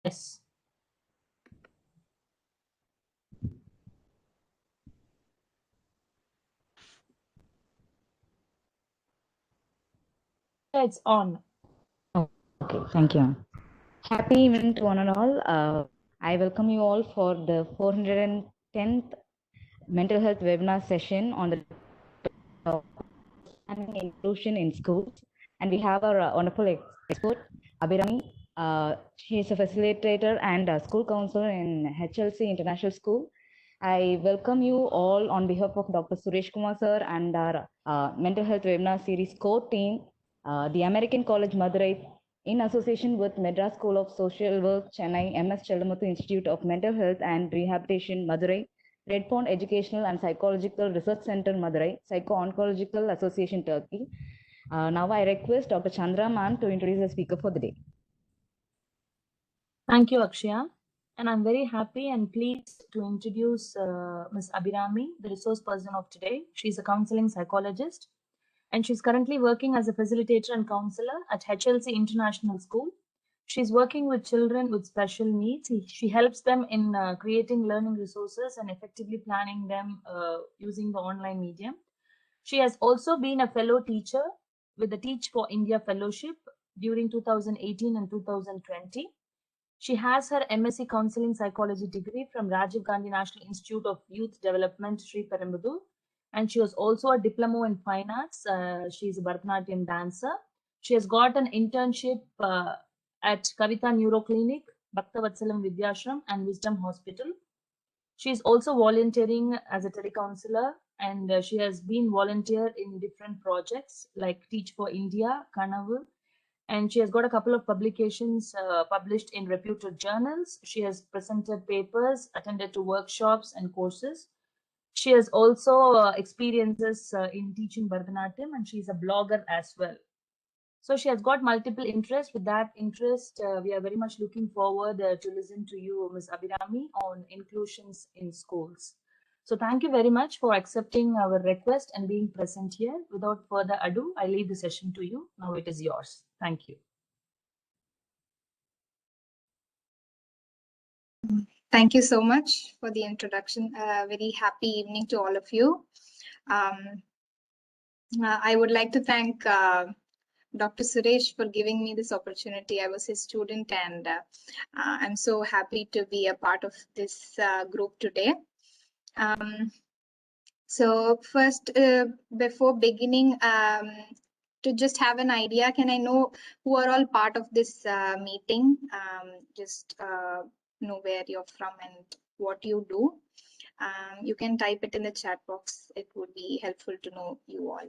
Yes. Yeah, it's on. Okay, thank you. Happy evening to one and all. I welcome you all for the 410th mental health webinar session on the inclusion in schools. And we have our wonderful expert, Abhirami. She is a facilitator and a school counselor in HLC International School. I welcome you all on behalf of Dr. Suresh Kumar sir and our mental health webinar series core team, the American College Madurai, in association with Madras School of Social Work, Chennai, MS Chellamathu Institute of Mental Health and Rehabilitation, Madurai, Red Pond Educational and Psychological Research Center, Madurai, Psycho-Oncological Association, Turkey. Now I request Dr. Chandra ma'am to introduce the speaker for the day. Thank you, Akshaya. And I'm very happy and pleased to introduce Ms. Abhirami, the resource person of today. She's a counseling psychologist and she's currently working as a facilitator and counselor at HLC International School. She's working with children with special needs. She helps them in creating learning resources and effectively planning them using the online medium. She has also been a fellow teacher with the Teach for India Fellowship during 2018 and 2020. She has her MSc Counseling Psychology degree from Rajiv Gandhi National Institute of Youth Development, Sri Perambudur. And she was also a diploma in fine arts. She is a Bharatanatyam dancer. She has got an internship at Kavita Neuro Clinic, Bhaktavatsalam Vidyashram, and Wisdom Hospital. She is also volunteering as a telecounselor, and she has been volunteer in different projects like Teach for India, Kanavu, and she has got a couple of publications published in reputed journals. She has presented papers, attended to workshops and courses. She has also experiences in teaching Bharatanatyam, and she's a blogger as well. So she has got multiple interests. With that interest, we are very much looking forward to listen to you, Ms. Abhirami, on inclusions in schools. So thank you very much for accepting our request and being present here. Without further ado, I leave the session to you. Now it is yours. Thank you. Thank you so much for the introduction. Very happy evening to all of you. I would like to thank Dr. Suresh for giving me this opportunity. I was his student and I'm so happy to be a part of this group today. So first, before beginning, to just have an idea, can I know who are all part of this meeting? Just know where you're from and what you do. You can type it in the chat box. It would be helpful to know you all.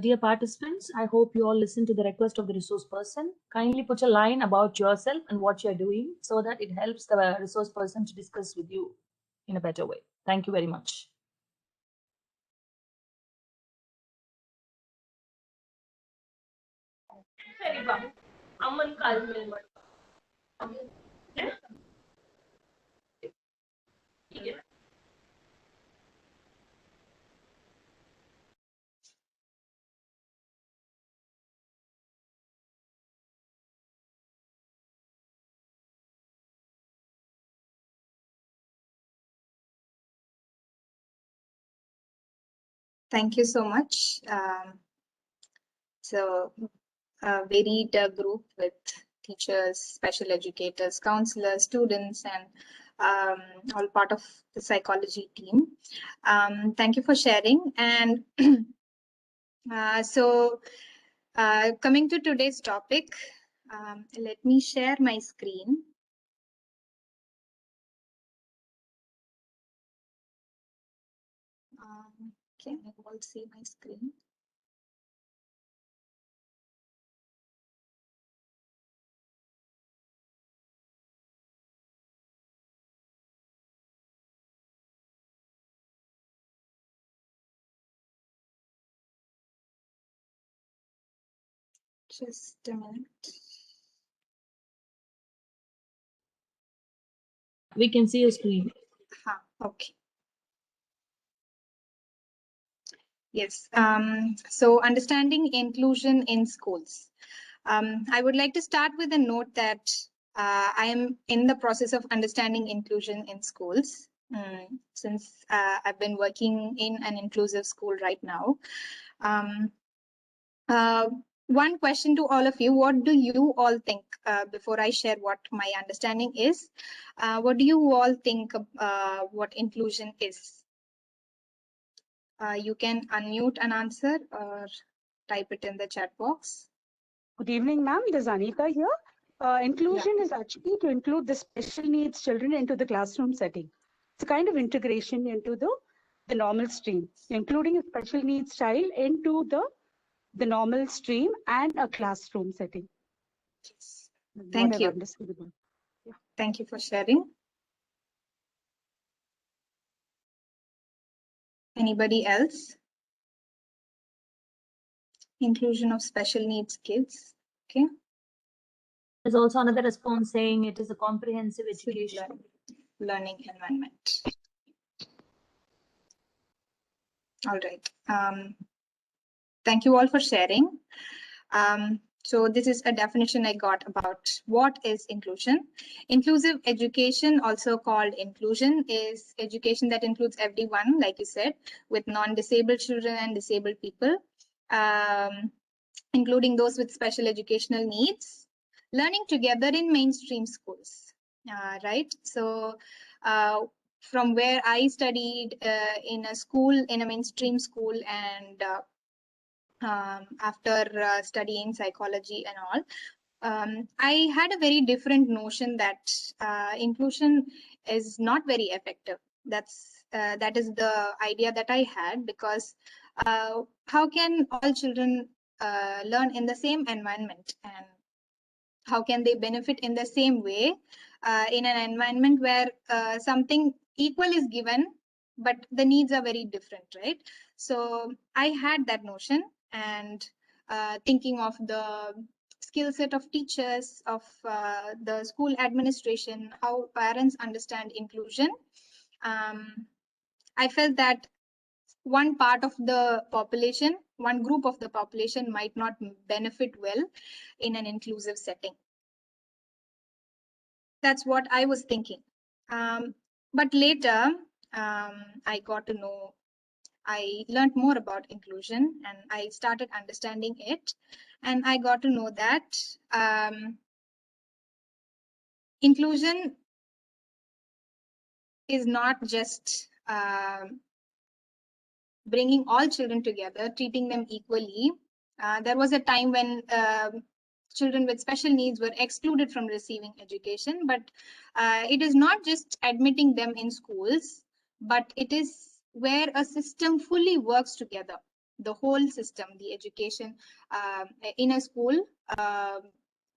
Dear participants, I hope you all listen to the request of the resource person. Kindly put a line about yourself and what you're doing so that it helps the resource person to discuss with you in a better way. Thank you very much. Thank you so much. So a varied group with teachers, special educators, counselors, students, and all part of the psychology team. Thank you for sharing. And coming to today's topic, let me share my screen. Can you all see my screen? Just a minute. We can see your screen. Okay. Yes. So understanding inclusion in schools. I would like to start with a note that I am in the process of understanding inclusion in schools since I've been working in an inclusive school right now. One question to all of you: what do you all think? Before I share what my understanding is, what do you all think what inclusion is? You can unmute and answer or type it in the chat box. Good evening, ma'am. This is Anita here. Inclusion is actually to include the special needs children into the classroom setting. It's a kind of integration into the normal stream, including a special needs child into the normal stream and a classroom setting. Yes. Thank What you. I've understood about. Yeah. Thank you for sharing. Anybody else? Inclusion of special needs kids. Okay. There's also another response saying it is a comprehensive education. Learning environment. All right. Thank you all for sharing. So this is a definition I got about what is inclusion. Inclusive education, also called inclusion, is education that includes everyone, like you said, with non-disabled children and disabled people, including those with special educational needs, learning together in mainstream schools, right? So from where I studied in a school, in a mainstream school, and after studying psychology and all, I had a very different notion that inclusion is not very effective. That is the idea that I had, because how can all children learn in the same environment, and how can they benefit in the same way in an environment where something equal is given, but the needs are very different, right? So I had that notion, and thinking of the skill set of teachers, of the school administration, how parents understand inclusion, I felt that one part of the population, one group of the population might not benefit well in an inclusive setting. That's what I was thinking. But later, I got to know, I learned more about inclusion, and I started understanding it. And I got to know that inclusion is not just bringing all children together, treating them equally. There was a time when children with special needs were excluded from receiving education, but it is not just admitting them in schools, but it is where a system fully works together. The whole system, the education in a school,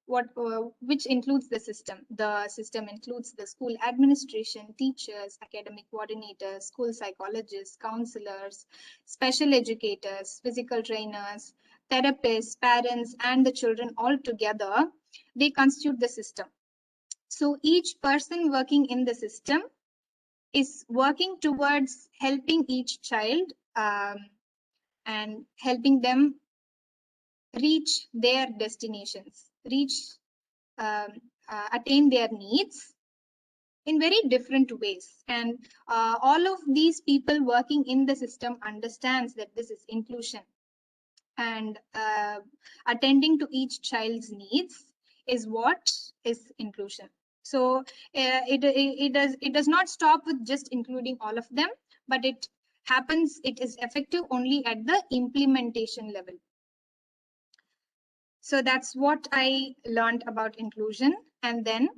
which includes the system. The system includes the school administration, teachers, academic coordinators, school psychologists, counselors, special educators, physical trainers, therapists, parents, and the children all together. They constitute the system. So each person working in the system is working towards helping each child and helping them reach their destinations, attain their needs in very different ways. And all of these people working in the system understands that this is inclusion, and attending to each child's needs is what is inclusion. So it does not stop with just including all of them, but it is effective only at the implementation level. So that's what I learned about inclusion. And then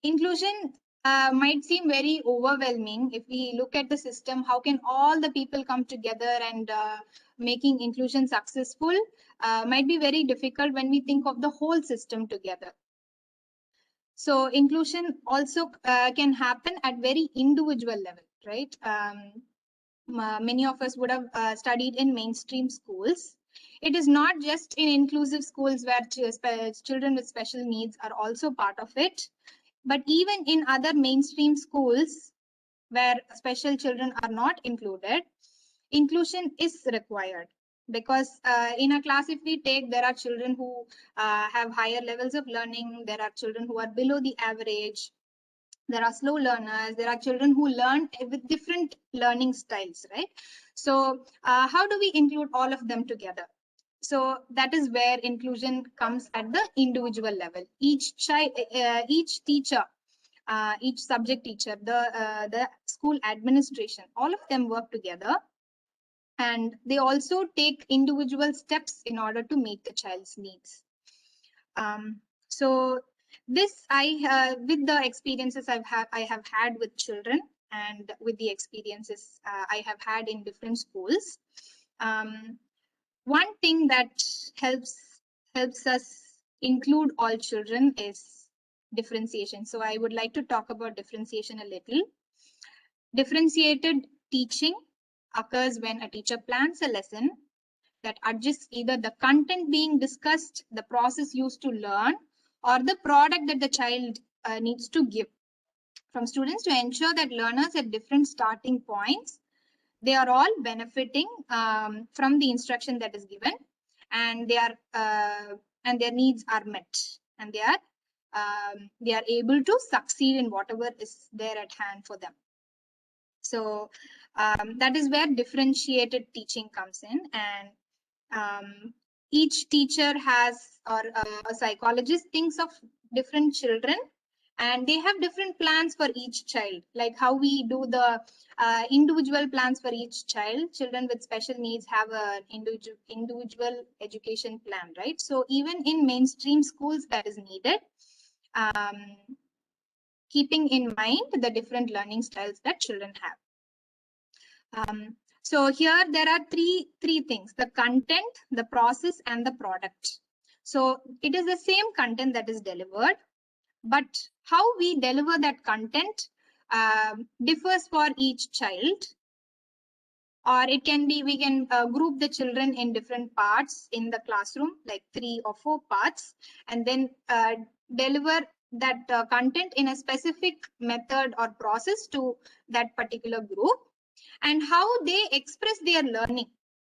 inclusion might seem very overwhelming. If we look at the system, how can all the people come together and making inclusion successful might be very difficult when we think of the whole system together. So inclusion also can happen at very individual level, right? Many of us would have studied in mainstream schools. It is not just in inclusive schools where children with special needs are also part of it, but even in other mainstream schools where special children are not included, inclusion is required. Because in a class, if we take, there are children who have higher levels of learning, there are children who are below the average, there are slow learners, there are children who learn with different learning styles, right? So how do we include all of them together? So that is where inclusion comes at the individual level. Each child, each teacher, each subject teacher, the school administration, all of them work together, and they also take individual steps in order to meet the child's needs. So this with the experiences I have had with children, and with the experiences I have had in different schools, one thing that helps us include all children is differentiation. So I would like to talk about differentiation a little. Differentiated teaching occurs when a teacher plans a lesson that adjusts either the content being discussed, the process used to learn, or the product that the child needs to give from students to ensure that learners at different starting points, they are all benefiting from the instruction that is given, and they are and their needs are met, and they are able to succeed in whatever is there at hand for them. So that is where differentiated teaching comes in, and each teacher has, or a psychologist thinks of different children, and they have different plans for each child, like how we do the individual plans for each child. Children with special needs have an individual education plan, right? So even in mainstream schools, that is needed, keeping in mind the different learning styles that children have. So here there are three things: the content, the process, and the product. So it is the same content that is delivered, but how we deliver that content differs for each child. Or it can be, we can group the children in different parts in the classroom, like 3 or 4 parts, and then deliver that content in a specific method or process to that particular group. And how they express their learning,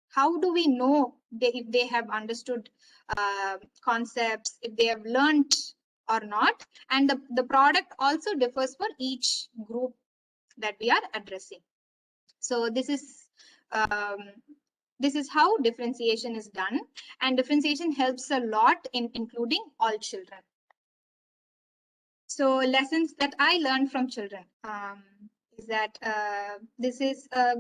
how do we know if they have understood concepts, if they have learned or not. And the product also differs for each group that we are addressing. So this is how differentiation is done, and differentiation helps a lot in including all children. So lessons that I learned from children is that this is a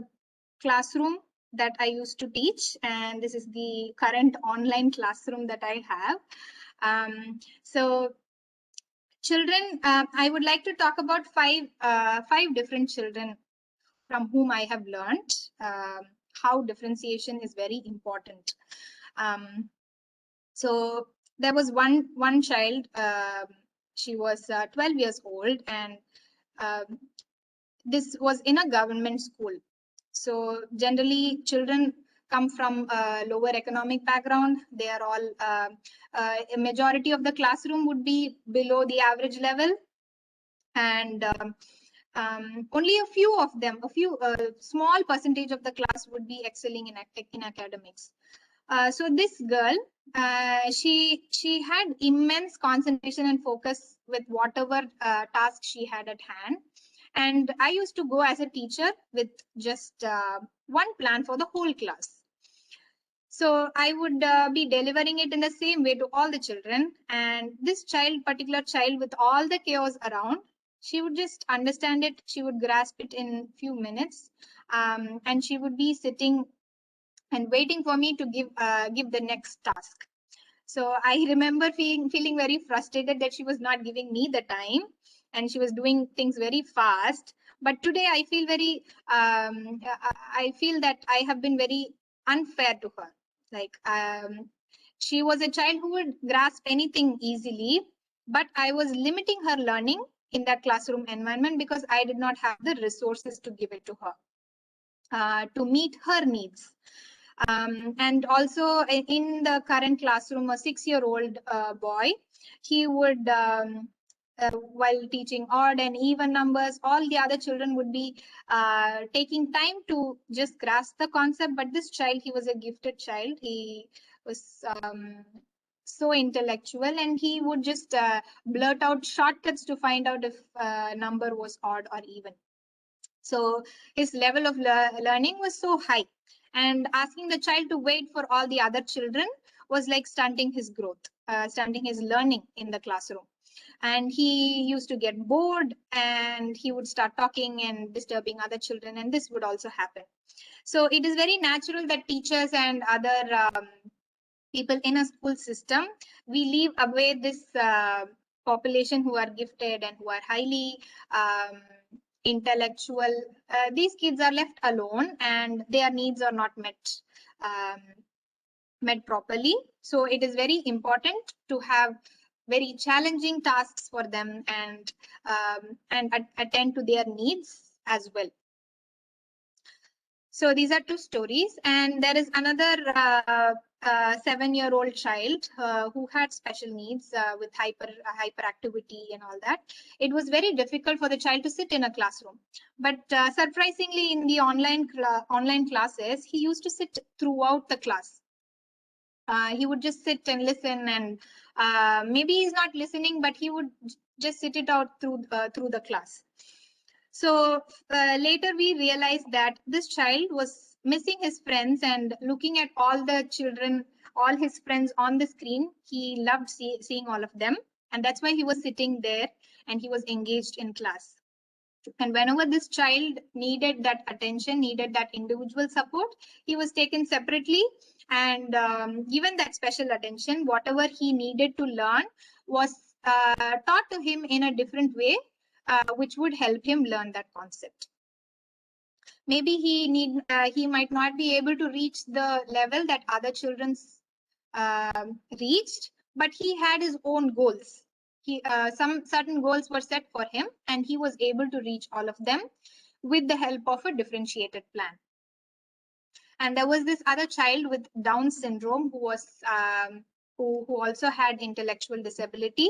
classroom that I used to teach, and this is the current online classroom that I have. So children, I would like to talk about five different children from whom I have learned how differentiation is very important. So there was one child, she was 12 years old, and this was in a government school. So generally children come from a lower economic background. They are all, a majority of the classroom would be below the average level, and only a few of them, small percentage of the class would be excelling in academics. So this girl, she had immense concentration and focus with whatever task she had at hand. And I used to go as a teacher with just one plan for the whole class. So I would be delivering it in the same way to all the children. And this particular child, with all the chaos around, she would just understand it. She would grasp it in few minutes, and she would be sitting and waiting for me to give the next task. So I remember feeling very frustrated that she was not giving me the time, and she was doing things very fast. But today I feel I feel that I have been very unfair to her. Like she was a child who would grasp anything easily, but I was limiting her learning in that classroom environment because I did not have the resources to give it to her to meet her needs. And also in the current classroom, a 6-year-old boy, he would, while teaching odd and even numbers, all the other children would be taking time to just grasp the concept. But this child, he was a gifted child. He was so intellectual, and he would just blurt out shortcuts to find out if number was odd or even. So his level of learning was so high, and asking the child to wait for all the other children was like stunting his growth, stunting his learning in the classroom. And he used to get bored, and he would start talking and disturbing other children, and this would also happen. So it is very natural that teachers and other people in a school system, we leave away this population who are gifted and who are highly intellectual. These kids are left alone, and their needs are not met properly. So it is very important to have very challenging tasks for them, and attend to their needs as well. So these are two stories, and there is another 7-year-old child who had special needs with hyperactivity and all that. It was very difficult for the child to sit in a classroom, but surprisingly, in the online classes, he used to sit throughout the class. He would just sit and listen, and maybe he's not listening, but he would just sit it out through the class. So later we realized that this child was missing his friends and looking at all the children, all his friends on the screen. He loved seeing all of them, and that's why he was sitting there and he was engaged in class. And whenever this child needed that attention, needed that individual support, he was taken separately and given that special attention. Whatever he needed to learn was taught to him in a different way, which would help him learn that concept. Maybe he might not be able to reach the level that other children reached, but he had his own goals. Some certain goals were set for him, and he was able to reach all of them with the help of a differentiated plan. And there was this other child with Down syndrome who was who also had intellectual disability,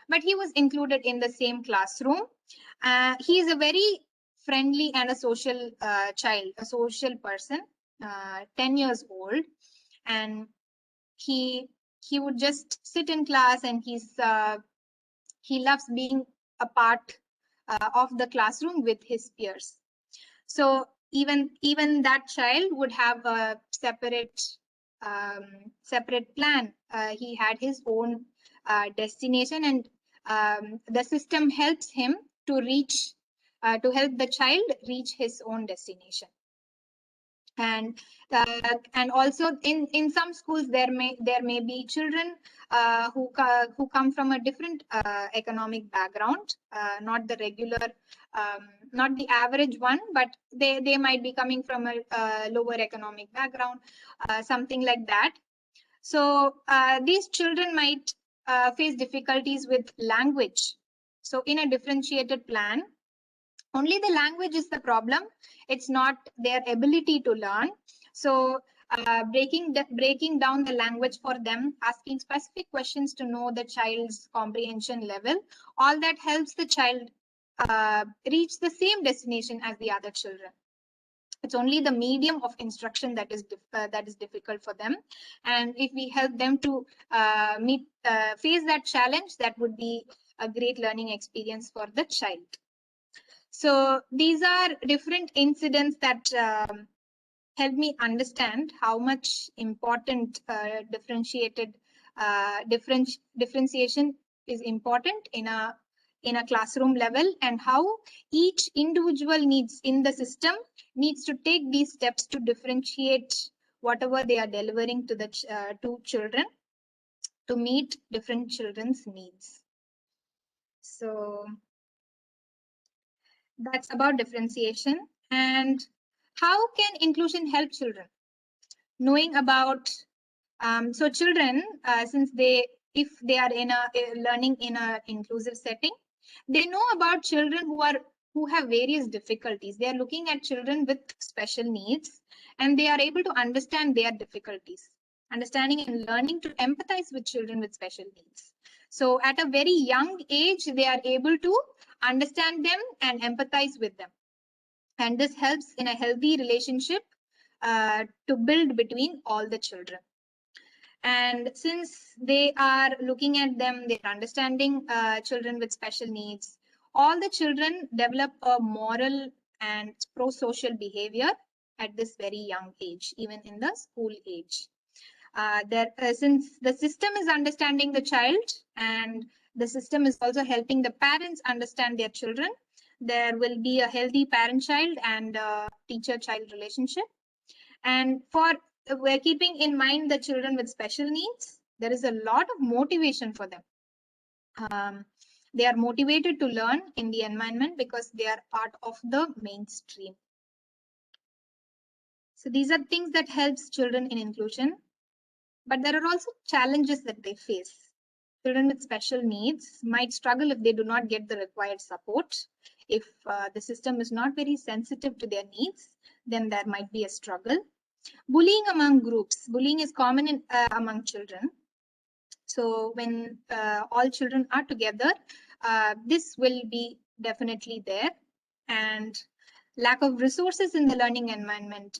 but he was included in the same classroom. He is a very friendly and a social child, a social person, 10 years old, and he would just sit in class, and he loves being a part of the classroom with his peers. So even that child would have a separate plan. He had his own destination, and the system helps him to reach help the child reach his own destination. And also in some schools there may be children who come from a different economic background, not the regular, not the average one, but they might be coming from a lower economic background, something like that. So these children might face difficulties with language. So in a differentiated plan, only the language is the problem. It's not their ability to learn. So breaking down the language for them, asking specific questions to know the child's comprehension level, all that helps the child reach the same destination as the other children. It's only the medium of instruction that is difficult for them, and if we help them to face that challenge, that would be a great learning experience for the child. So these are different incidents that help me understand how much important differentiation is important in a classroom level, and how each individual needs in the system needs to take these steps to differentiate whatever they are delivering to the to children to meet different children's needs. So that's about differentiation. And how can inclusion help children? Knowing about, so children, since if they are in a learning in an inclusive setting, they know about children who have various difficulties. They are looking at children with special needs, and they are able to understand their difficulties, understanding and learning to empathize with children with special needs. So at a very young age, they are able to understand them and empathize with them. And this helps in a healthy relationship to build between all the children. And since they are looking at them, they're understanding children with special needs, all the children develop a moral and pro-social behavior at this very young age, even in the school age. Since the system is understanding the child and the system is also helping the parents understand their children, there will be a healthy parent-child and teacher-child relationship. And we're keeping in mind the children with special needs, there is a lot of motivation for them. They are motivated to learn in the environment because they are part of the mainstream. So these are things that helps children in inclusion, but there are also challenges that they face. Children with special needs might struggle if they do not get the required support. If the system is not very sensitive to their needs, then there might be a struggle. Bullying among groups. Bullying is common among children. So when all children are together, this will be definitely there. And lack of resources in the learning environment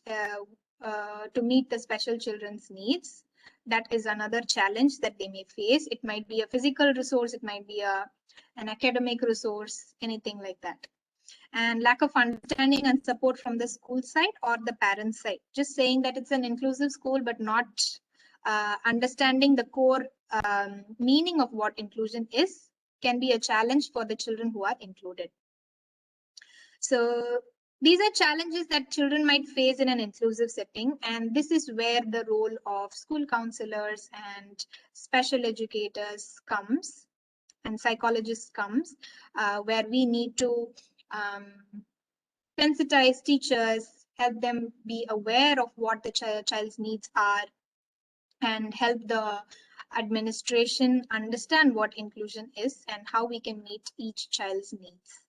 to meet the special children's needs. That is another challenge that they may face. It might be a physical resource, it might be an academic resource, anything like that. And lack of understanding and support from the school side or the parent side. Just saying that it's an inclusive school, but not understanding the core meaning of what inclusion is can be a challenge for the children who are included. So these are challenges that children might face in an inclusive setting, and this is where the role of school counselors and special educators comes, and psychologists comes, where we need to sensitize teachers, help them be aware of what the child's needs are, and help the administration understand what inclusion is and how we can meet each child's needs.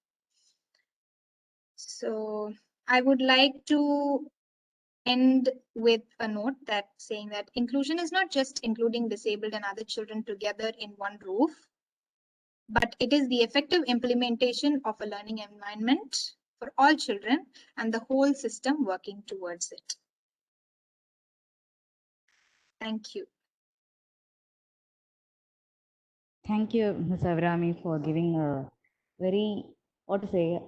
So I would like to end with a note that saying that inclusion is not just including disabled and other children together in one roof, but it is the effective implementation of a learning environment for all children and the whole system working towards it. Thank you. Thank you, Ms. Avrami, for giving a very, what to say,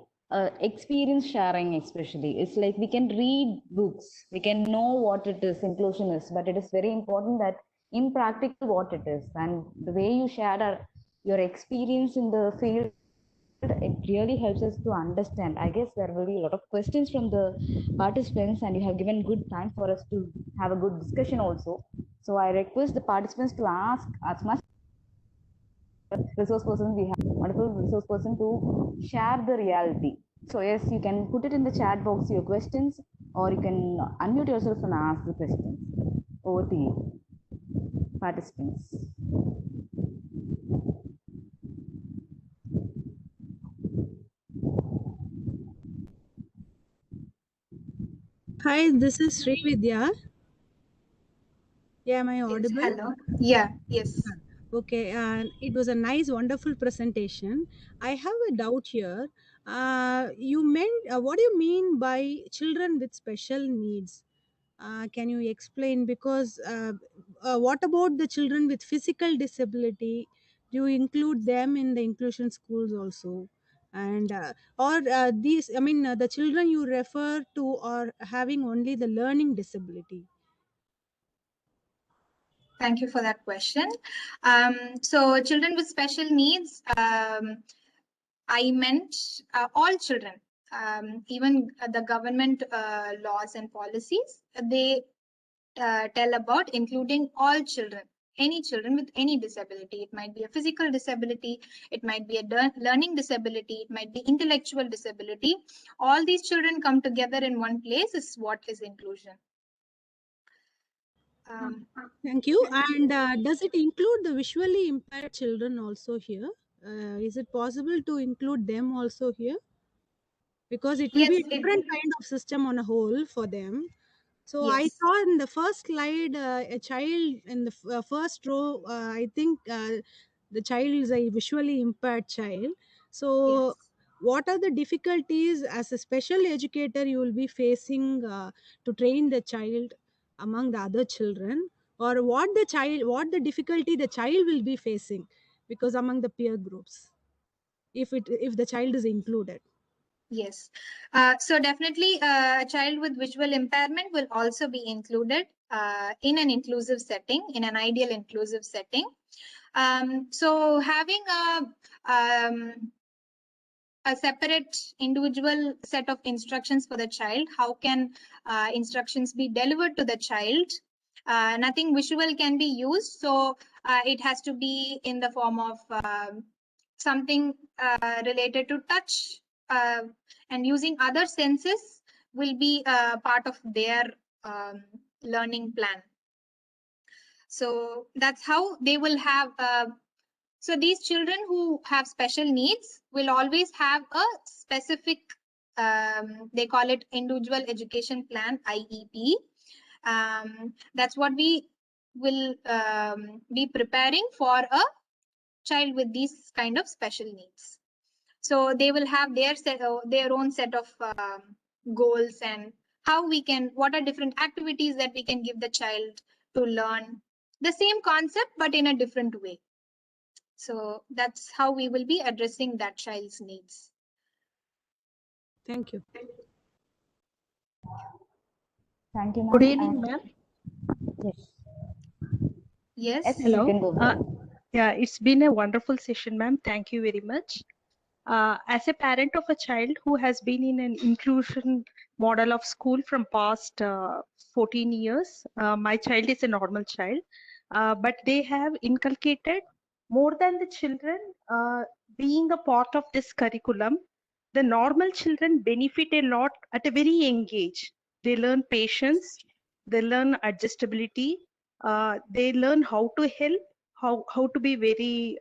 experience sharing especially. It's like we can read books, we can know what it is, inclusion is, but it is very important that in practical what it is. And the way you shared your experience in the field, it really helps us to understand. I guess there will be a lot of questions from the participants, and you have given good time for us to have a good discussion also. So I request the participants to ask as much resource person we have, wonderful resource person to share the reality. So yes, you can put it in the chat box your questions, or you can unmute yourself and ask the questions. Over to you, participants. Hi, this is Sri Vidya. Yeah, am I audible? Yes, hello. Yeah, yes. Okay, and it was a nice, wonderful presentation. I have a doubt here. You meant what do you mean by children with special needs? Can you explain? Because what about the children with physical disability? Do you include them in the inclusion schools also? And these, I mean, the children you refer to are having only the learning disability. Thank you for that question. So children with special needs, I meant all children, even the government laws and policies, they tell about including all children, any children with any disability. It might be a physical disability, it might be a learning disability, it might be intellectual disability. All these children come together in one place is what is inclusion. Thank you. And does it include the visually impaired children also here? Is it possible to include them also here? Because it will Yes, be a different kind of system on a whole for them. So I Yes. saw in the first slide a child in the first row. I think the child is a visually impaired child. Yes. So, what are the difficulties as a special educator you will be facing to train the child among the other children, or what the difficulty the child will be facing because among the peer groups, if the child is included? Yes. So definitely a child with visual impairment will also be included in an inclusive setting, in an ideal inclusive setting. So having a separate individual set of instructions for the child, how can instructions be delivered to the child? Nothing visual can be used. So it has to be in the form of something related to touch, and using other senses will be part of their learning plan. So that's how they will have. So these children who have special needs will always have a specific, they call it individual education plan, IEP. That's what we will be preparing for a child with these kind of special needs. So they will have their own set of goals, and how we can, what are different activities that we can give the child to learn the same concept but in a different way. So that's how we will be addressing that child's needs. Thank you. Thank you, ma'am. Good evening, ma'am. Yes. Yes. Yes, you Hello. can go ahead. Yeah, it's been a wonderful session, ma'am. Thank you very much. As a parent of a child who has been in an inclusion model of school from past 14 years, my child is a normal child, but they have inculcated more than the children being a part of this curriculum. The normal children benefit a lot at a very young age. They learn patience, they learn adjustability, they learn how to help, how to be very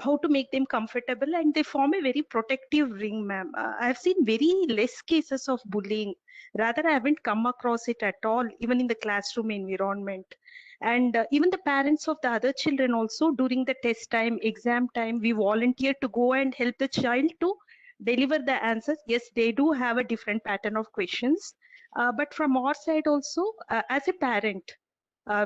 how to make them comfortable, and they form a very protective ring, ma'am. I've seen very less cases of bullying. Rather, I haven't come across it at all, even in the classroom environment. And even the parents of the other children also, during the test time, exam time, we volunteer to go and help the child to deliver the answers. Yes, they do have a different pattern of questions. But from our side also, as a parent,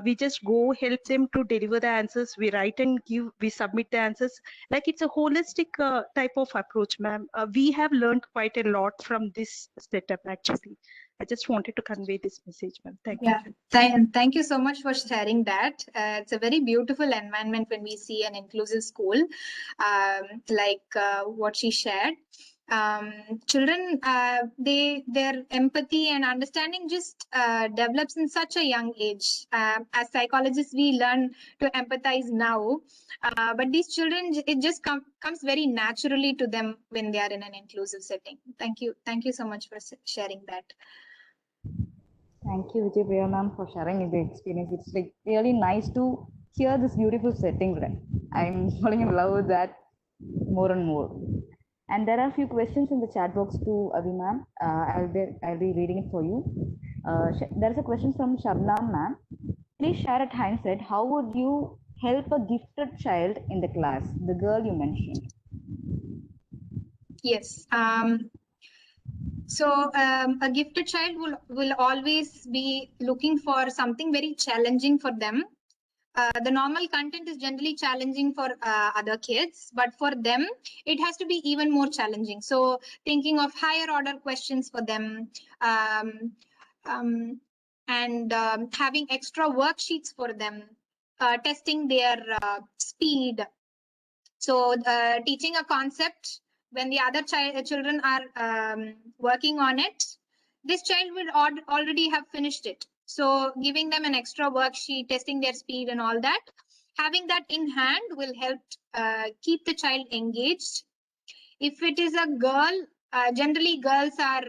we just go help them to deliver the answers. We write and give, we submit the answers. Like it's a holistic type of approach, ma'am. We have learned quite a lot from this setup, actually. I just wanted to convey this message, ma'am. Thank you. Yeah, thank you so much for sharing that. It's a very beautiful environment when we see an inclusive school, like what she shared. Children, their empathy and understanding just develops in such a young age. As psychologists, we learn to empathize now, but these children, it just comes very naturally to them when they are in an inclusive setting. Thank you so much for sharing that. Thank you, Vijay Priya ma'am, for sharing the experience. It's like really nice to hear this beautiful setting. Right? I'm falling in love with that more and more. And there are a few questions in the chat box to Avi ma'am. I'll be reading it for you. There is a question from Shabnam ma'am. Please share at hindsight, how would you help a gifted child in the class, the girl you mentioned? Yes. So a gifted child will always be looking for something very challenging for them. The normal content is generally challenging for other kids, but for them, it has to be even more challenging. So thinking of higher order questions for them, and having extra worksheets for them, testing their speed. So teaching a concept when the other children are working on it, this child will already have finished it. So giving them an extra worksheet, testing their speed and all that, having that in hand will help keep the child engaged. If it is a girl, generally girls are,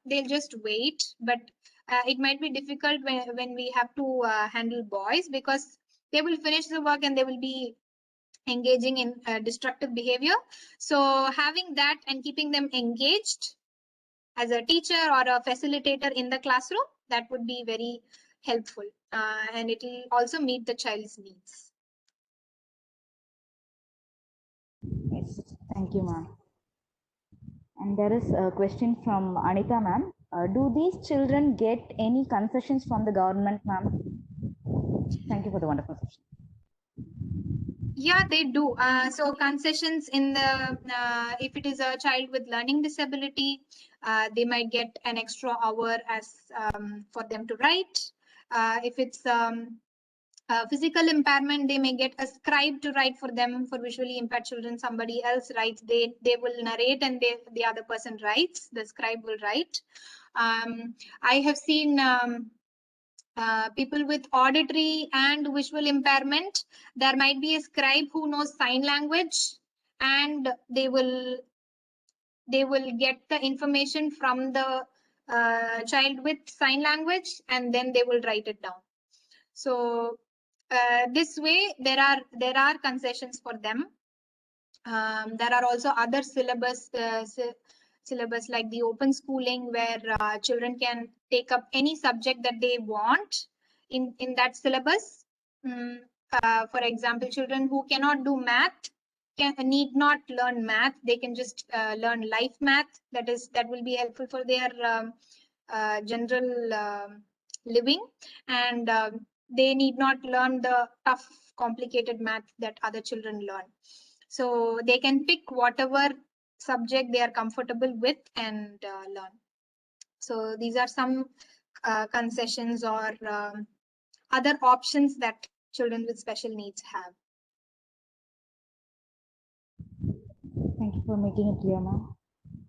they'll just wait, but it might be difficult when we have to handle boys, because they will finish the work and they will be engaging in destructive behavior. So having that and keeping them engaged as a teacher or a facilitator in the classroom that would be very helpful, and it will also meet the child's needs. Yes, thank you, ma'am. And there is a question from Anita, ma'am. Do these children get any concessions from the government, ma'am? Thank you for the wonderful session. Yeah, they do. So concessions in the, if it is a child with learning disability, they might get an extra hour as for them to write. If it's physical impairment, they may get a scribe to write for them. For visually impaired children, somebody else writes. They will narrate and the other person writes. The scribe will write. I have seen people with auditory and visual impairment. There might be a scribe who knows sign language, and they will get the information from the child with sign language, and then they will write it down. So this way there are concessions for them. There are also other syllabus like the open schooling, where children can take up any subject that they want in that syllabus. For example, children who cannot do math need not learn math. They can just learn life math. That will be helpful for their general living, and they need not learn the tough complicated math that other children learn. So they can pick whatever subject they are comfortable with and learn. So these are some concessions or other options that children with special needs have. Thank you for making it clear, ma'am.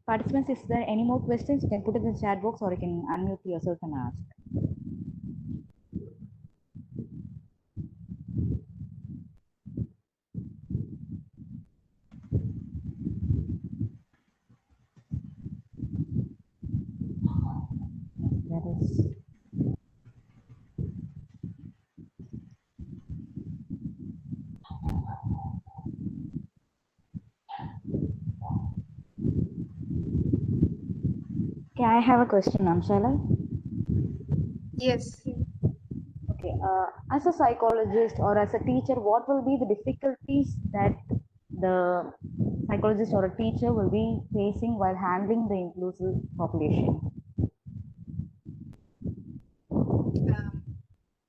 Participants, if there are any more questions, you can put it in the chat box or you can unmute yourself and ask. That is. Okay, I have a question, ma'am. Shall I? Yes. Okay, as a psychologist or as a teacher, what will be the difficulties that the psychologist or a teacher will be facing while handling the inclusive population?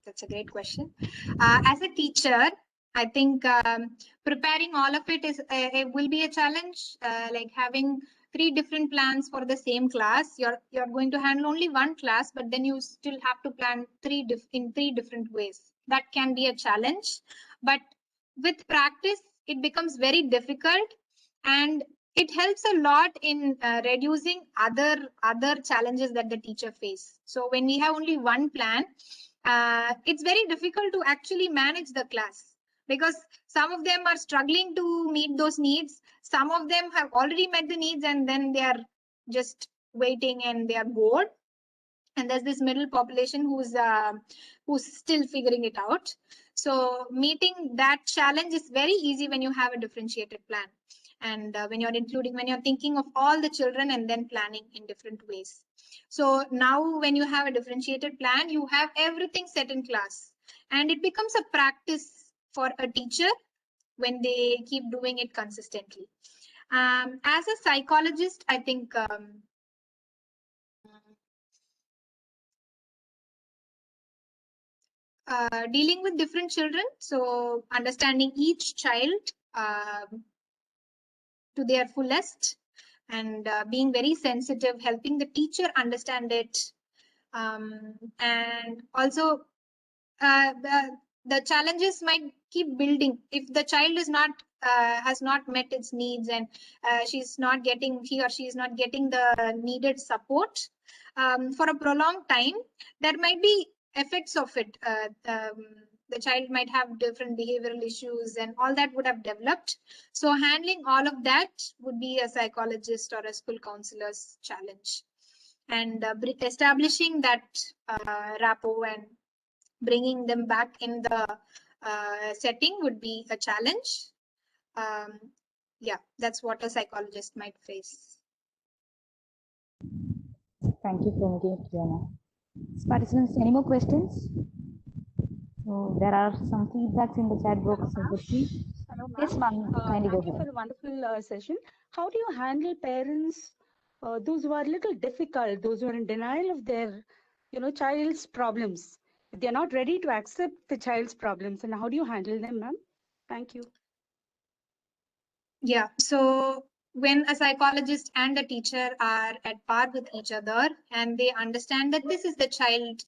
That's a great question. As a teacher, I think preparing all of it will be a challenge. Like having 3 different plans for the same class, you're going to handle only one class, but then you still have to plan in 3 different ways. That can be a challenge, but with practice, it becomes very difficult, and it helps a lot in reducing other challenges that the teacher face. So when we have only one plan, it's very difficult to actually manage the class, because some of them are struggling to meet those needs. Some of them have already met the needs, and then they are just waiting and they are bored. And there's this middle population who's still figuring it out. So meeting that challenge is very easy when you have a differentiated plan, and when you're thinking of all the children and then planning in different ways. So now when you have a differentiated plan, you have everything set in class, and it becomes a practice for a teacher when they keep doing it consistently. As a psychologist, I think dealing with different children, so understanding each child to their fullest, and being very sensitive, helping the teacher understand it, and also the challenges might keep building if the child is not has not met its needs, and he or she is not getting the needed support for a prolonged time. There might be effects of it. The child might have different behavioral issues, and all that would have developed. So handling all of that would be a psychologist or a school counselor's challenge, and establishing that rapport and bringing them back in the setting would be a challenge. Yeah, that's what a psychologist might face. Thank you for making it clear, ma'am. Participants, any more questions? So there are some feedbacks in the chat box. So let's see. Hello, ma'am. Yes, ma'am. Kindly go Thank you for ahead. the wonderful session. How do you handle parents, those who are a little difficult, those who are in denial of their, child's problems? If they're not ready to accept the child's problems, and how do you handle them, ma'am? Thank you. Yeah, so when a psychologist and a teacher are at par with each other and they understand that this is the child,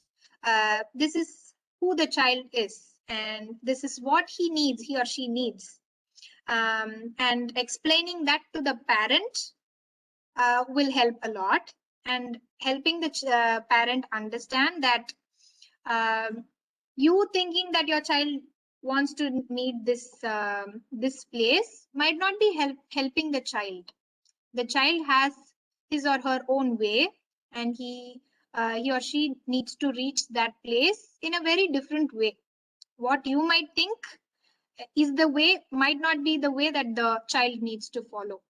this is who the child is, and this is what he or she needs, and explaining that to the parent will help a lot, and helping the parent understand that you thinking that your child wants to need this place might not be helping the child. The child has his or her own way, and he or she needs to reach that place in a very different way. What you might think is the way might not be the way that the child needs to follow.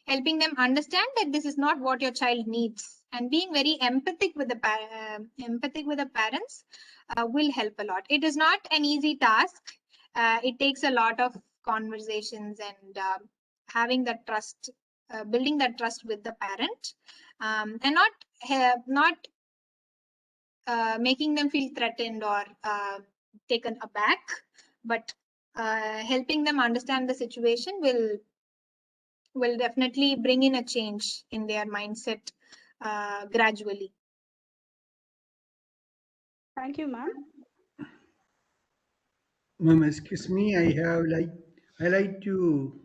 Helping them understand that this is not what your child needs, and being very empathic with the parents will help a lot. It is not an easy task. It takes a lot of conversations and having that trust, building that trust with the parent, and not making them feel threatened or taken aback, but helping them understand the situation will definitely bring in a change in their mindset gradually. Thank you, ma'am. Ma'am, excuse me, I like to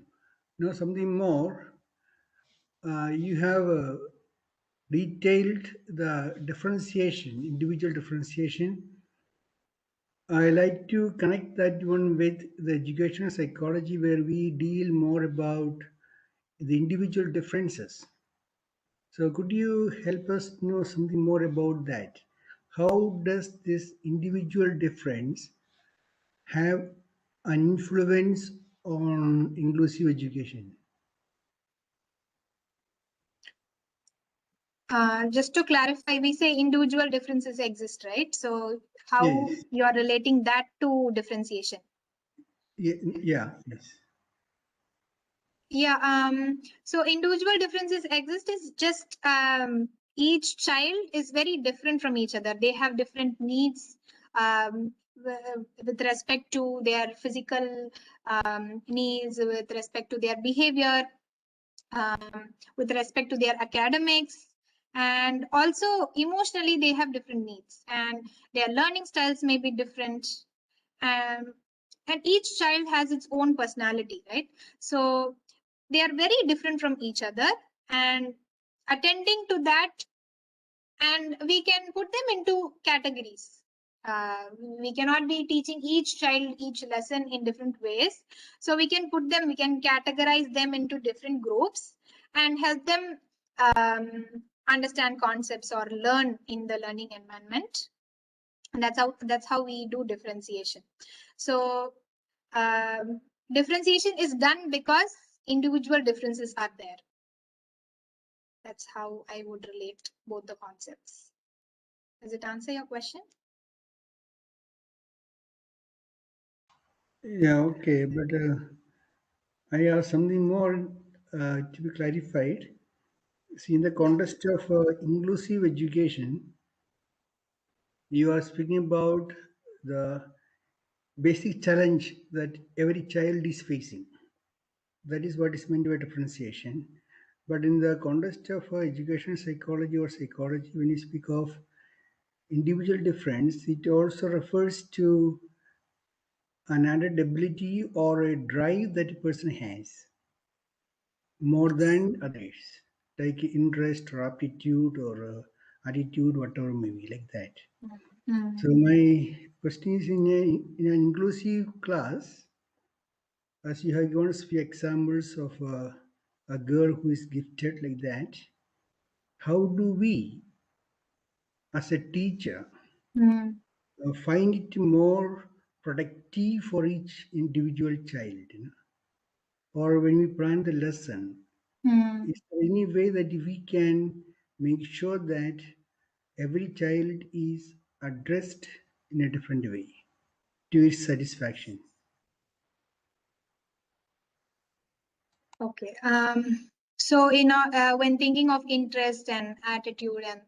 know something more. You have detailed the differentiation, individual differentiation. I like to connect that one with the educational psychology, where we deal more about the individual differences. So could you help us know something more about that? How does this individual difference have an influence on inclusive education? Just to clarify, we say individual differences exist, right? So how Yes. you are relating that to differentiation? Yeah. Yes. Yeah. So individual differences exist is just each child is very different from each other. They have different needs with respect to their physical needs, with respect to their behavior, with respect to their academics, and also emotionally they have different needs, and their learning styles may be different, and each child has its own personality, right? So they are very different from each other, and attending to that, and we can put them into categories. We cannot be teaching each child each lesson in different ways, so we can categorize them into different groups and help them understand concepts or learn in the learning environment. And that's how we do differentiation. So differentiation is done because individual differences are there. That's how I would relate both the concepts. Does it answer your question? Yeah, okay, but I have something more to be clarified. See, in the context of inclusive education, you are speaking about the basic challenge that every child is facing. That is what is meant by differentiation. But in the context of education psychology or psychology, when you speak of individual difference, it also refers to an added ability or a drive that a person has more than others, like interest or aptitude or attitude, whatever may be, like that. So my question is, in an inclusive class, as you have given us few examples of a girl who is gifted like that, how do we, as a teacher, find it more productive for each individual child? Or when we plan the lesson, is there any way that we can make sure that every child is addressed in a different way to its satisfaction? Okay. So, when thinking of interest and attitude and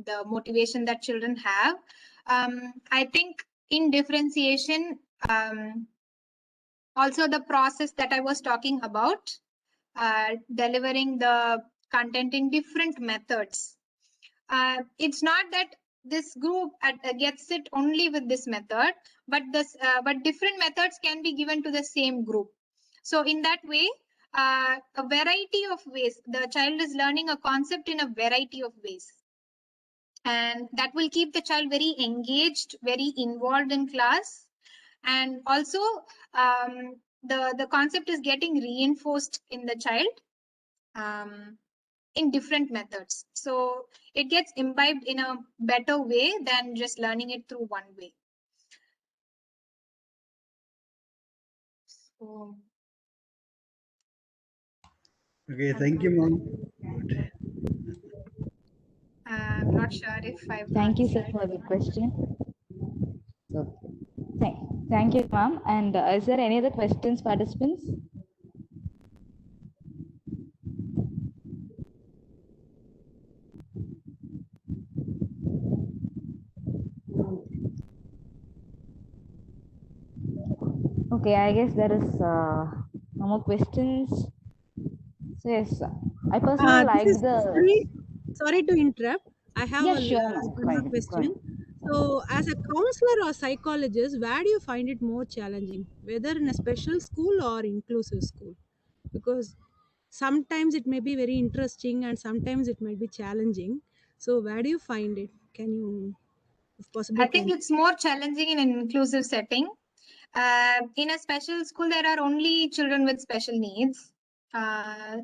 the motivation that children have, I think in differentiation, also the process that I was talking about, delivering the content in different methods. It's not that this group gets it only with this method, but different methods can be given to the same group. So in that way, a variety of ways, the child is learning a concept in a variety of ways, and that will keep the child very engaged, very involved in class. And also, the concept is getting reinforced in the child in different methods. So it gets imbibed in a better way than just learning it through one way. So, Okay, thank you, ma'am. I'm not sure if I've Thank you, sir, answered. for the question. So, thank you, ma'am. And is there any other questions, participants? Okay, I guess there is no more questions. So yes, I personally This liked is the. sorry to interrupt. I have Yeah, sure, ma'am. one more question. So, as a counselor or psychologist, where do you find it more challenging, whether in a special school or inclusive school? Because sometimes it may be very interesting and sometimes it might be challenging. So, where do you find it? Can you, if possible, I think it's more challenging in an inclusive setting. In a special school, there are only children with special needs.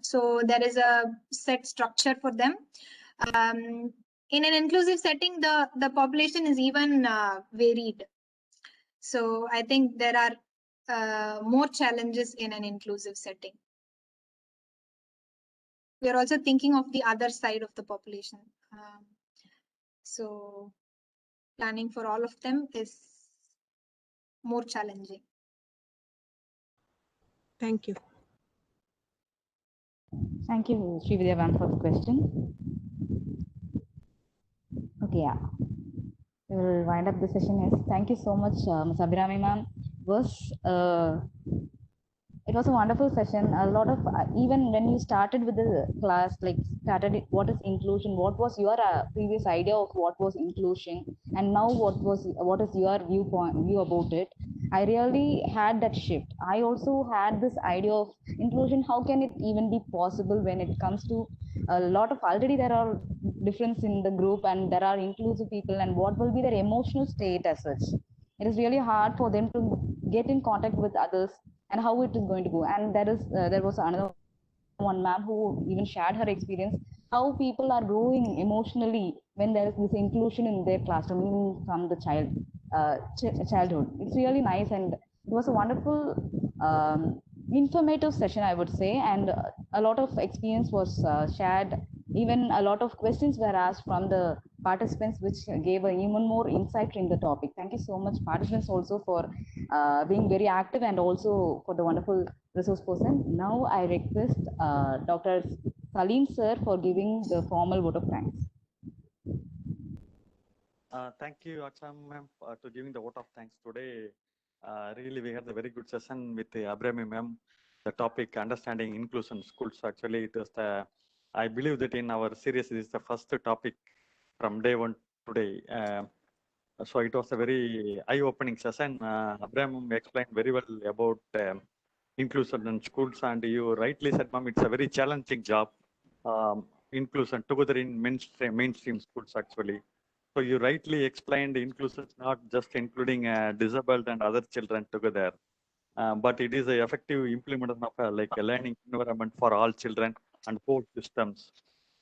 So there is a set structure for them. In an inclusive setting, the population is even varied. So I think there are more challenges in an inclusive setting. We are also thinking of the other side of the population. So planning for all of them is more challenging. Thank you. Thank you, Srividya ma'am, for the question. Okay, yeah. We will wind up the session. Yes, thank you so much, Ms. Abhirami ma'am. It was a wonderful session. A lot of even when you started with the class, like started what is inclusion? What was your previous idea of what was inclusion, and now what is your view about it? I really had that shift. I also had this idea of inclusion. How can it even be possible when it comes to a lot of already there are difference in the group and there are inclusive people, and what will be their emotional state as such? It is really hard for them to get in contact with others and how it is going to go. And there was another one ma'am who even shared her experience how people are growing emotionally when there is this inclusion in their classroom, even from the childhood. It's really nice, and it was a wonderful informative session, I would say, and a lot of experience was shared. Even a lot of questions were asked from the participants, which gave even more insight in the topic. Thank you so much, participants, also for being very active, and also for the wonderful resource person. Now I request Dr. Salim sir for giving the formal vote of thanks. Thank you, Acham ma'am, to giving the vote of thanks today. Really, we had a very good session with the Abhirami ma'am. The topic understanding inclusion schools. Actually, it was I believe that in our series, this is the first topic from day one today. So it was a very eye-opening session. Abhirami explained very well about inclusion in schools, and you rightly said, ma'am, it's a very challenging job. Inclusion together in mainstream schools, actually. So you rightly explained inclusion is not just including disabled and other children together, but it is an effective implementation of like a learning environment for all children and whole systems,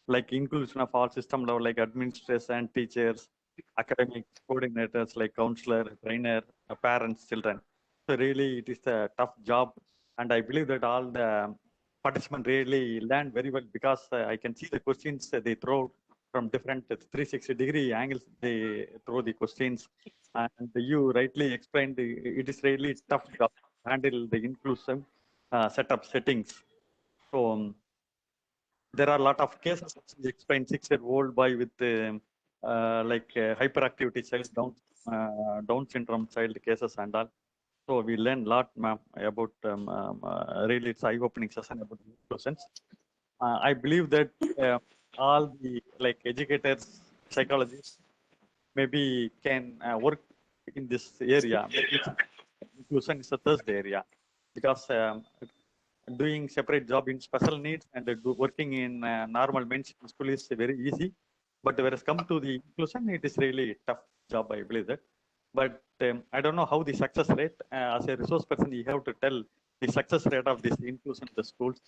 like inclusion of all system level, like administration, teachers, academic coordinators, like counselor, trainer, parents, children. So really, it is a tough job, and I believe that all the participants really learned very well, because I can see the questions they throw from different 360-degree angles they throw the questions. And you rightly explained it is really tough job to handle the inclusive settings. So there are a lot of cases. You explained 6-year-old boy with hyperactivity child, Down syndrome child cases and all. So we learned a lot, ma'am, about really it's eye-opening session about inclusions. I believe that all the educators, psychologists, maybe can work in this area. Maybe inclusion is a third area, because doing separate job in special needs and working in normal mainstream school is very easy. But when it comes to the inclusion, it is really a tough job, I believe that. But I don't know how the success rate, as a resource person, you have to tell the success rate of this inclusion in the schools.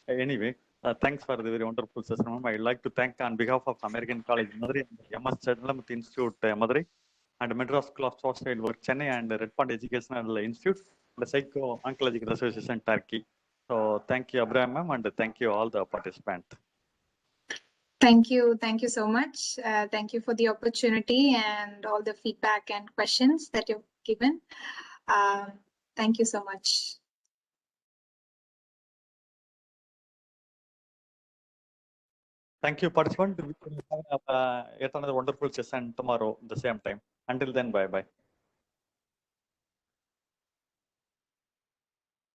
Anyway, thanks for the very wonderful session, ma'am. I'd like to thank on behalf of American College Madurai, MS Chadalamurthy Institute Madurai, and Madras School of Social Work Chennai, and Red Pond Educational Institute, the Psycho Oncological Association Turkey. So thank you, Abraham, ma'am, and thank you all the participants. Thank you so much. Thank you for the opportunity and all the feedback and questions that you've given. Thank you so much. Thank you, participant. We will have yet another wonderful session tomorrow at the same time. Until then, bye-bye.